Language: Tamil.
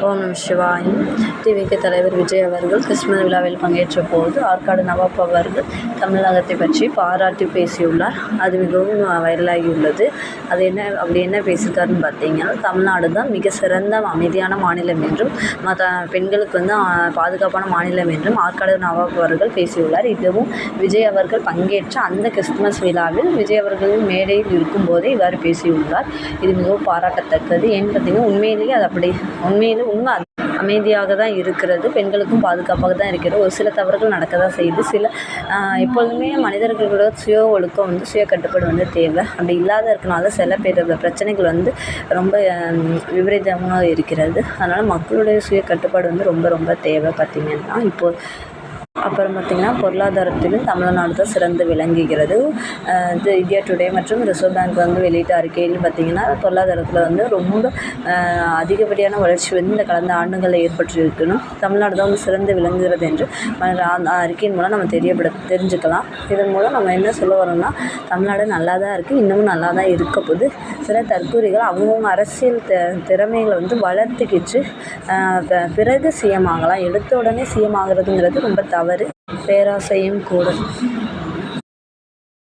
ஓம் நம சிவாய. டிவிக்கு தலைவர் விஜய் அவர்கள் கிறிஸ்துமஸ் விழாவில் பங்கேற்ற போது ஆற்காடு நவாப் அவர்கள் தமிழகத்தை பற்றி பாராட்டி பேசியுள்ளார். அது மிகவும் வைரலாகியுள்ளது. அது என்ன பேசியிருக்காருன்னு பார்த்தீங்கன்னா, தமிழ்நாடு தான் மிக சிறந்த அமைதியான மாநிலம் என்றும் பெண்களுக்கு பாதுகாப்பான மாநிலம் என்றும் ஆற்காடு நவாப் அவர்கள் பேசியுள்ளார். இதுவும் விஜய் அவர்கள் பங்கேற்ற அந்த கிறிஸ்துமஸ் விழாவில் விஜய் அவர்களின் மேடையில் இருக்கும்போதே இவ்வாறு பேசியுள்ளார். இது மிகவும் பாராட்டத்தக்கது. ஏன்னு பார்த்தீங்கன்னா, உண்மையிலேயே அது அப்படி உண்மை அமைதியாக தான் இருக்கிறது. பெண்களுக்கும் பாதுகாப்பாக தான் இருக்கிறது. ஒரு சில தவறுகள் நடக்க தான் செய்யுது. எப்பொழுதுமே மனிதர்களோட சுய ஒழுக்கம் சுய கட்டுப்பாடு தேவை. அப்படி இல்லாத இருக்கனால சில பேர் பிரச்சனைகள் ரொம்ப விபரீதமாக இருக்கிறது. அதனால் மக்களுடைய சுய கட்டுப்பாடு ரொம்ப ரொம்ப தேவை. பார்த்திங்கன்னா அப்புறம் பார்த்திங்கன்னா, பொருளாதாரத்திலும் தமிழ்நாடு தான் சிறந்து விளங்குகிறது. இது இந்தியா டுடே மற்றும் ரிசர்வ் பேங்க் வெளியிட்ட அறிக்கையில் பார்த்திங்கன்னா, பொருளாதாரத்தில் ரொம்ப அதிகப்படியான வளர்ச்சி இந்த கடந்த ஆண்டுகளில் ஏற்பட்டிருக்கணும். தமிழ்நாடு தான் சிறந்து விளங்குகிறது என்று அந்த அறிக்கையின் மூலம் நம்ம தெரிஞ்சுக்கலாம். இதன் மூலம் நம்ம என்ன சொல்ல வரோம்னா, தமிழ்நாடு நல்லா தான் இருக்குது, இன்னமும் நல்லா தான் இருக்க போது. சில தற்கூரிகள் அவங்கவுங்க அரசியல் திறமைகளை வளர்த்துக்கிச்சு பிறகு சிஎம் ஆகலாம். எடுத்த உடனே சிஎம் ஆகிறதுங்கிறது ரொம்ப தவறு, பேராசையும் கூட.